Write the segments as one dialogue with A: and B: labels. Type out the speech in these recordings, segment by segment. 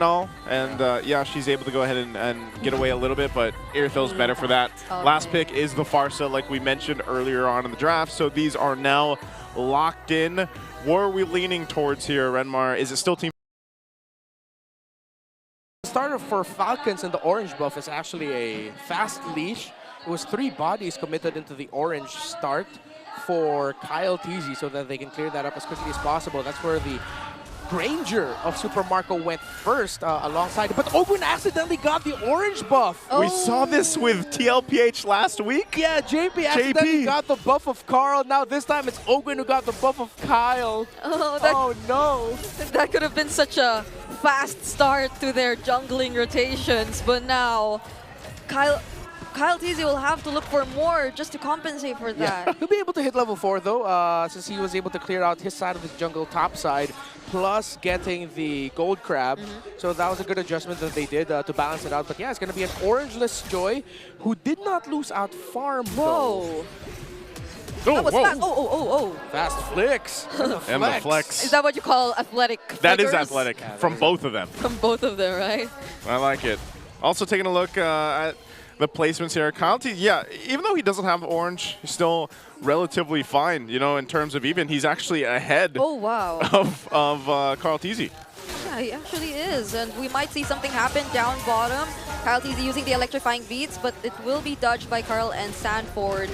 A: and all, and yeah, she's able to go ahead and get away a little bit, but Irithel's better for that.
B: Okay.
A: Last pick is the Farsa, like we mentioned earlier on in the draft, so these are now locked in. What are we leaning towards here, Renmar? Is it still Team?
C: The starter for Falcons in the orange buff is actually a fast leash. It was 3 bodies committed into the orange start for Kyle TZ so that they can clear that up as quickly as possible. That's where the Granger of Super Marco went first alongside. But Ogwin accidentally got the orange buff.
A: We saw this with TLPH last week.
C: Yeah, JP accidentally got the buff of Carl. Now this time it's Ogwin who got the buff of Kyle. Oh no.
B: That could have been such a fast start to their jungling rotations, but now Kyle TZ will have to look for more just to compensate for that.
C: Yeah. He'll be able to hit level 4 though, since he was able to clear out his side of the jungle top side, plus getting the gold crab. So that was a good adjustment that they did to balance it out. But yeah, it's going to be an orangeless Joy who did not lose out farm though.
B: That was fast.
C: Fast flicks.
A: And the flex.
B: Is that what you call athletic
A: That
B: flickers?
A: is athletic from both of them.
B: From both of them, right?
A: I like it. Also taking a look at the placements here. Kyle TZ, yeah, even though he doesn't have orange, he's still relatively fine, you know, in terms of even. He's actually ahead of Carl TZ.
B: Yeah, he actually is. And we might see something happen down bottom. Kyle TZ using the electrifying beats, but it will be dodged by Carl and Sanford.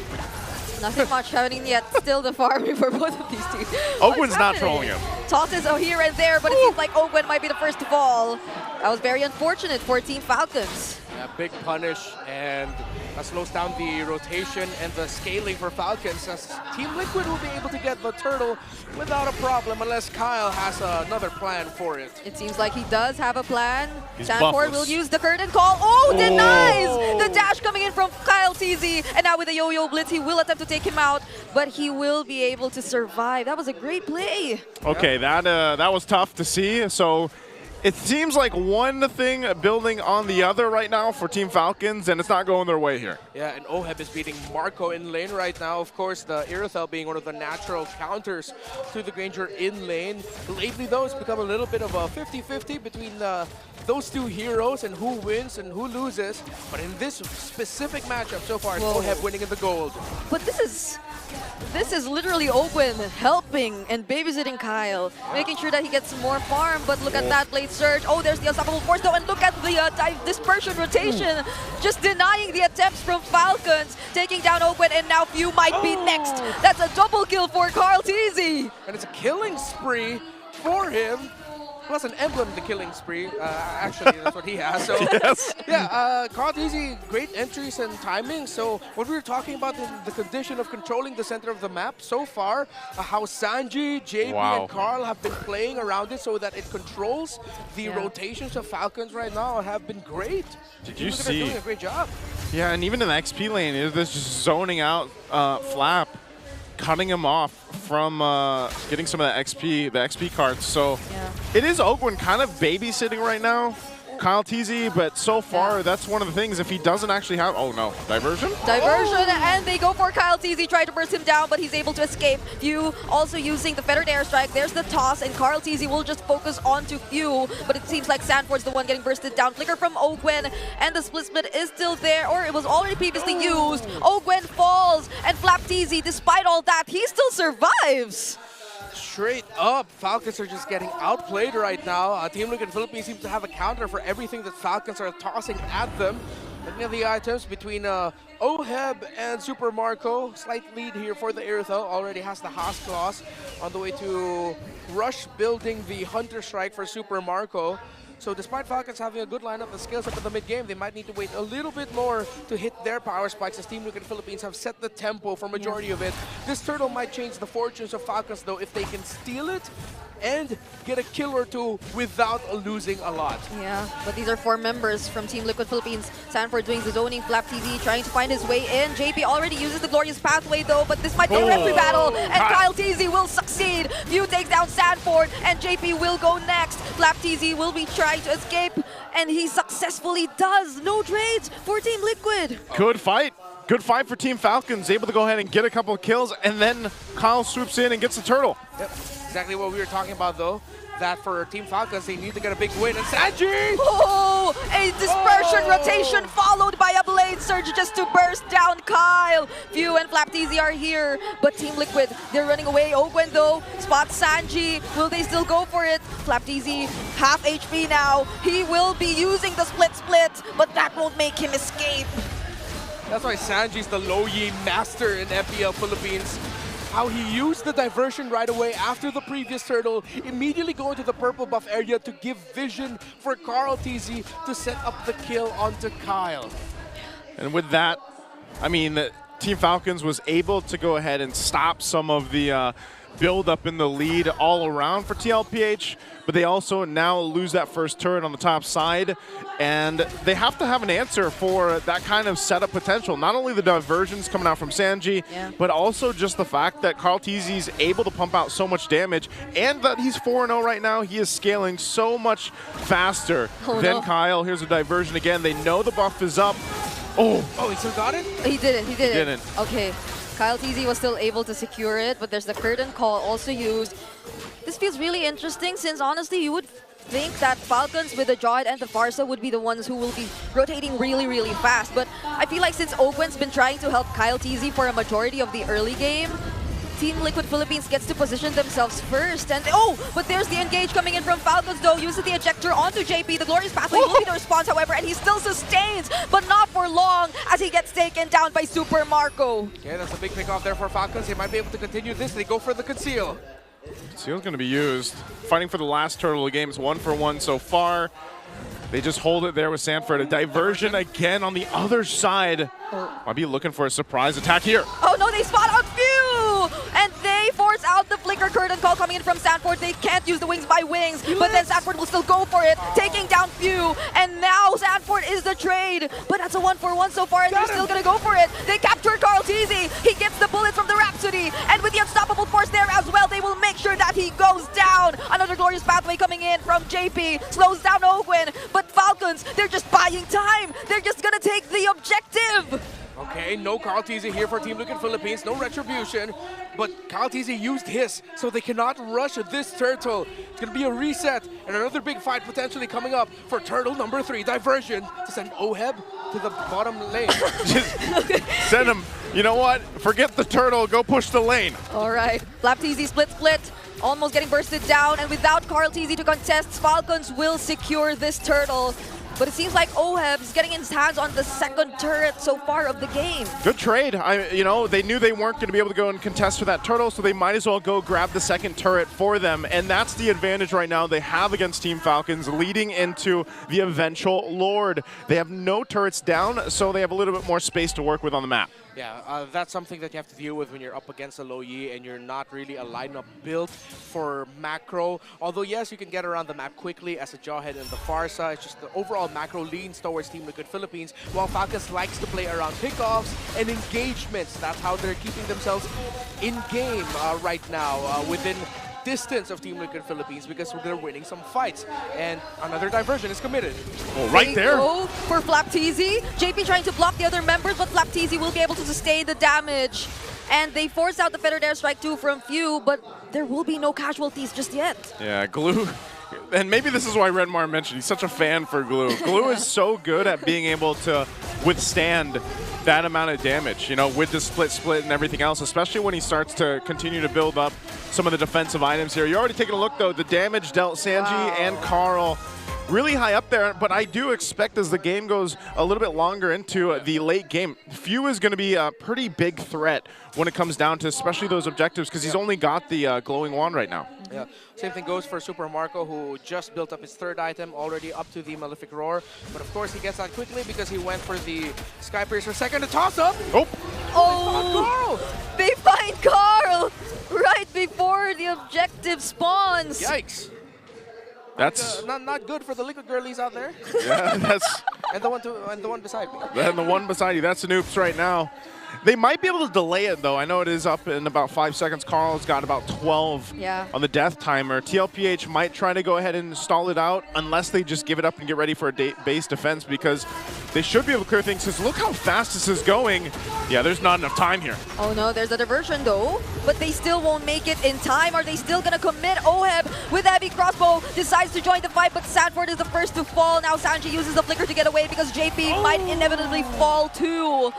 B: Nothing much happening yet. Still the farming for both of these two.
A: Ogwin's not trolling him.
B: Tosses here and there, but it seems like Ogwin might be the first to fall. That was very unfortunate for Team Falcons.
C: Yeah, big punish, and that slows down the rotation and the scaling for Falcons, as Team Liquid will be able to get the turtle without a problem unless Kyle has another plan for it.
B: It seems like he does have a plan.
A: He's
B: Sanford
A: buffless.
B: will use the curtain call. Oh, denies! The dash coming in from Kyle TZ, and now with the yo-yo blitz, he will attempt to take him out, but he will be able to survive. That was a great play.
A: Okay, that was tough to see. So it seems like one thing building on the other right now for Team Falcons, and it's not going their way here.
C: Yeah, and Oheb is beating Marco in lane right now. Of course, the Irithel being one of the natural counters to the Granger in lane. Lately, though, it's become a little bit of a 50-50 between those two heroes and who wins and who loses. But in this specific matchup so far, it's Oheb winning in the gold.
B: But this is literally Ogwin helping and babysitting Kyle, making sure that he gets more farm. But look at that blade surge. Oh, there's the unstoppable force though, and look at the dispersion rotation, just denying the attempts from Falcons, taking down Ogwin, and now Few might be next. That's a double kill for Carl TZ.
C: And it's a killing spree for him. Plus an emblem, the killing spree. Actually, that's what he has. So
A: Yes.
C: yeah, Carl TZ, great entries and timing. So what we were talking about in the condition of controlling the center of the map so far, how Sanji, JP, and Carl have been playing around it so that it controls the rotations of Falcons right now have been great.
A: Did you see?
C: They're doing a great job.
A: Yeah, and even in the XP lane, there's just zoning out Flap, cutting him off from getting some of the XP cards. So it is Ogwin kind of babysitting right now, Kyle TZ, but so far that's one of the things. If he doesn't actually have, oh no, diversion?
B: Diversion, and they go for Kyle TZ, try to burst him down, but he's able to escape. Few also using the fettered airstrike. There's the toss, and Carl TZ will just focus onto Few, but it seems like Sanford's the one getting bursted down. Flicker from Ogwin, and the split is still there, or it was already previously used. Ogwin falls, and Flap TZ, despite all that, he still survives.
C: Straight up, Falcons are just getting outplayed right now. Team Liquid Philippines seems to have a counter for everything that Falcons are tossing at them. Looking at the items between Oheb and Super Marco, slight lead here for the Irithel. Already has the Haas Claws on the way to rush building the Hunter Strike for Super Marco. So despite Falcons having a good lineup and skills up in the mid-game, they might need to wait a little bit more to hit their power spikes, as Team Liquid Philippines have set the tempo for majority of it. This turtle might change the fortunes of Falcons, though, if they can steal it and get a kill or two without losing a lot.
B: Yeah, but these are 4 members from Team Liquid Philippines. Sanford doing the zoning, Flap TV trying to find his way in. JP already uses the glorious pathway though, but this might be a referee battle, and Kyle TZ will succeed. Few takes down Sanford, and JP will go next. Flap TZ will be trying to escape, and he successfully does. No trades for Team Liquid.
A: Good fight. Good fight for Team Falcons, able to go ahead and get a couple of kills, and then Kyle swoops in and gets the turtle.
C: Yep. Exactly what we were talking about, though. That for Team Falcons, they need to get a big win. And Sanji!
B: Oh, a dispersion rotation followed by a blade surge just to burst down Kyle. Few and Flapteezy are here, but Team Liquid, they're running away. Ogwen, though, spots Sanji. Will they still go for it? Flapteezy, half HP now. He will be using the split, but that won't make him escape.
C: That's why Sanji's the low yi master in MPL Philippines. How he used the diversion right away after the previous turtle, immediately going to the purple buff area to give vision for CarlTZ to set up the kill onto Kyle.
A: And with that, I mean, Team Falcons was able to go ahead and stop some of the build up in the lead all around for TLPH, but they also now lose that first turret on the top side, and they have to have an answer for that kind of setup potential. Not only the diversions coming out from Sanji, but also just the fact that CarlTZ is able to pump out so much damage, and that he's 4-0 right now. He is scaling so much faster than Kyle. Here's a diversion again. They know the buff is up. Oh,
C: he still got it?
B: He didn't.
A: He didn't.
B: Okay. CarlTZ was still able to secure it, but there's the curtain call also used. This feels really interesting since honestly you would think that Falcons with the Jawhead and the Pharsa would be the ones who will be rotating really fast. But I feel like since Ogwen's been trying to help CarlTZ for a majority of the early game, Team Liquid Philippines gets to position themselves first. And but there's the engage coming in from Falcons though. Uses the ejector onto JP. The Glorious Pathway will be the response, however, and he still sustains, but not for long as he gets taken down by Super Marco.
C: Yeah, that's a big pick off there for Falcons. They might be able to continue this. They go for the conceal.
A: Conceal's going to be used. Fighting for the last turtle of the game is 1-for-1 so far. They just hold it there with Sanford. A diversion again on the other side. Might be looking for a surprise attack here.
B: Oh no, they spot out Few! And they force out the flicker curtain call coming in from Sanford. They can't use the wings by wings, but then Sanford will still go for it, taking down Few. And now Sanford is the trade. But that's a 1-for-1 so far, and they're still gonna go for it. They captured CarlTZ. He gets the bullets from the Rhapsody. And with the unstoppable force there as well, they will make sure that he goes down. Another Glorious Pathway coming in from JP. Slows down Ogwen. But Falcons, they're just buying time. They're just gonna take the objective.
C: Okay, no CarlTZ here for Team Liquid Philippines, no retribution, but CarlTZ used his, so they cannot rush this turtle. It's gonna be a reset, and another big fight potentially coming up for turtle number 3, diversion, to send Oheb to the bottom lane.
A: Just send him, you know what, forget the turtle, go push the lane.
B: All right, Flapteezy split, almost getting bursted down, and without CarlTZ to contest, Falcons will secure this turtle. But it seems like Oheb is getting his hands on the second turret so far of the game.
A: Good trade. They knew they weren't going to be able to go and contest for that turtle, so they might as well go grab the second turret for them. And that's the advantage right now they have against Team Falcons leading into the eventual Lord. They have no turrets down, so they have a little bit more space to work with on the map.
C: Yeah, that's something that you have to deal with when you're up against a low yi and you're not really a lineup built for macro. Although, yes, you can get around the map quickly as a Jawhead and the Pharsa. It's just the overall macro leans towards Team Liquid Philippines, while Falcons likes to play around pickoffs and engagements. That's how they're keeping themselves in game right now within distance of Team Liquid Philippines because they're winning some fights. And another diversion is committed.
A: Oh, right there.
B: Go for Flapteezy. JP trying to block the other members, but Flapteezy will be able to sustain the damage. And they force out the feathered airstrike too from Few, but there will be no casualties just yet.
A: Yeah, Glue. And maybe this is why Redmar mentioned he's such a fan for Glue. Glue is so good at being able to withstand that amount of damage, with the split and everything else, especially when he starts to continue to build up some of the defensive items here. You're already taking a look, though, the damage dealt Sanji and Carl really high up there, but I do expect as the game goes a little bit longer into the late game, Few is going to be a pretty big threat when it comes down to especially those objectives because he's only got the glowing wand right now.
C: Yeah, same thing goes for Super Marco, who just built up his third item, already up to the Malefic Roar. But of course, he gets out quickly because he went for the Sky Piercer second. The toss-up!
B: Oh! They find Carl right before the objective spawns!
C: Yikes!
A: That's
C: not good for the Liquid girlies out there.
A: Yeah, that's
C: and the one beside me.
A: And the one beside you. That's the Noops right now. They might be able to delay it, though. I know it is up in about 5 seconds. Carl's got about 12 on the death timer. TLPH might try to go ahead and stall it out unless they just give it up and get ready for a base defense because they should be able to clear things, because look how fast this is going. Yeah, there's not enough time here.
B: Oh no, there's a diversion though, but they still won't make it in time. Are they still gonna commit? Oheb with a heavy crossbow decides to join the fight, but Sanford is the first to fall. Now Sanji uses the flicker to get away because JP might inevitably fall too.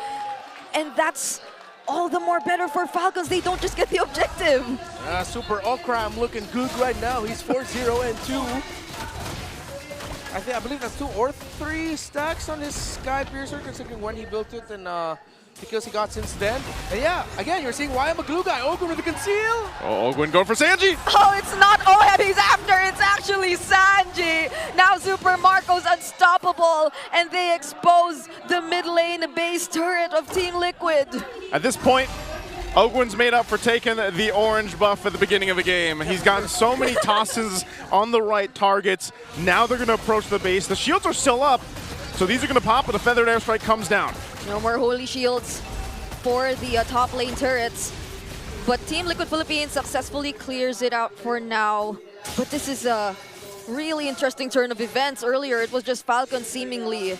B: And that's all the more better for Falcons. They don't just get the objective.
C: Super Okram looking good right now. He's 4-0 and 2. I believe that's 2 or 3 stacks on his Sky Piercer, considering when he built it and the kills he got since then. And yeah, again, you're seeing why I'm a glue guy. Ogwin with the conceal.
A: Oh, Ogwin going for Sanji.
B: Oh, it's not Oheb he's after. It's actually Sanji. Now Super Marco's unstoppable, and they expose the mid lane base turret of Team Liquid.
A: At this point, Ogwin's made up for taking the orange buff at the beginning of the game. He's gotten so many tosses on the right targets. Now they're going to approach the base. The shields are still up, so these are going to pop, but the feathered airstrike comes down.
B: No more holy shields for the top lane turrets. But Team Liquid Philippines successfully clears it out for now. But this is a really interesting turn of events. Earlier, it was just Falcon seemingly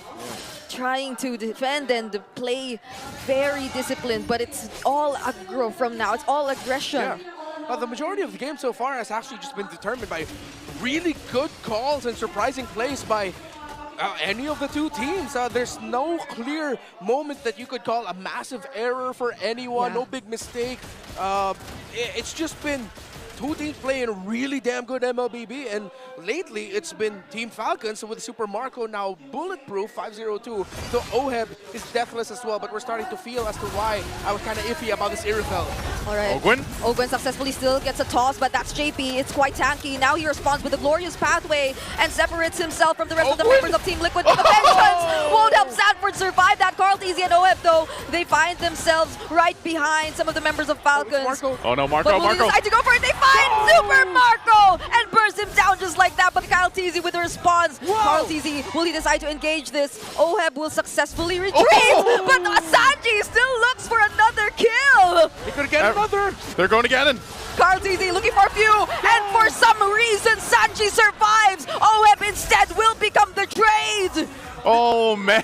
B: trying to defend and play very disciplined, but it's all aggro from now. It's all aggression.
C: Yeah. The majority of the game so far has actually just been determined by really good calls and surprising plays by any of the two teams. There's no clear moment that you could call a massive error for anyone, no big mistake. It's just been two teams playing really damn good MLBB, and lately it's been Team Falcons with Super Marco now bulletproof 5-0-2. So Oheb is deathless as well, but we're starting to feel as to why I was kind of iffy about this Irithel.
B: All right. Ogwin successfully still gets a toss, but that's JP. It's quite tanky. Now he responds with a glorious pathway and separates himself from the rest of the members of Team Liquid. But the vengeance won't help Sanford survive that. Carl TZ and Oheb, though, they find themselves right behind some of the members of Falcons.
A: Oh no, Marco,
B: but will
A: Marco.
B: They decide to go for it? They find Super Marco and burst him down just like that. But Kyle TZ with the response. Carl TZ, will he decide to engage this? Oheb will successfully retreat, but Sanji still looks for another kill.
C: He could get another.
A: They're going to get in.
B: Carl TZ looking for a few, and for some reason Sanji survives. Oheb instead will become the trade.
A: Oh man,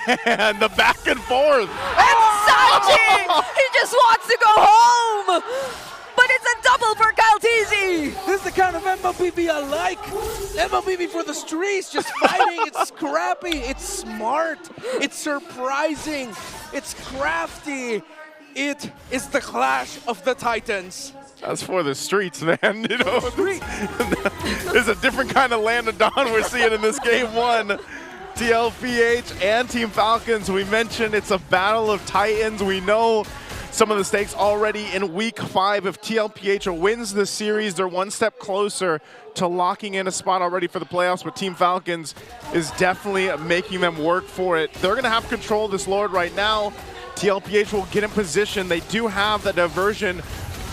A: the back and forth.
B: And Sanji, he just wants to go home. But it's a double for Kyle TZ.
C: This is the kind of MLBB I like. MLBB for the streets, just fighting. It's scrappy, it's smart, it's surprising, it's crafty. It is the clash of the Titans.
A: That's for the streets, man. You know, there's a different kind of land of dawn we're seeing in this game one. TLPH and Team Falcons. We mentioned it's a battle of Titans. We know some of the stakes already in week 5. If TLPH wins this series, they're one step closer to locking in a spot already for the playoffs, but Team Falcons is definitely making them work for it. They're going to have control of this Lord right now. TLPH will get in position. They do have the diversion.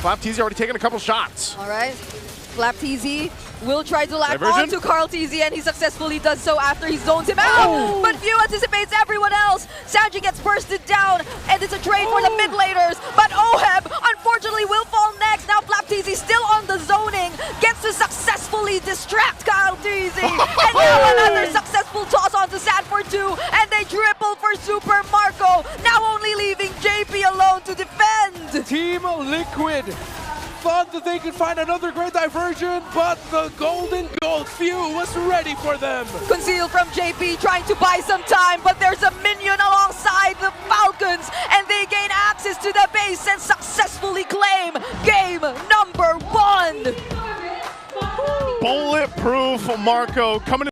A: Flap TZ already taken a couple shots.
B: All right. Flap TZ will try to latch onto Carl TZ, and he successfully does so after he zones him out. But few anticipates everyone else. Sanji gets bursted down, and it's a trade for the mid laners. But Oheb, unfortunately, will fall next. Now Flap TZ still on the zoning, gets to successfully distract Carl TZ. And now another successful toss onto Sanford too, and they triple for Super Marco. Now only leaving JP alone to defend.
C: Team Liquid thought that they could find another great diversion, but the golden gold few was ready for them.
B: Concealed from JP, trying to buy some time, but there's a minion alongside the Falcons, and they gain access to the base and successfully claim game number 1.
A: Bulletproof Marco coming in.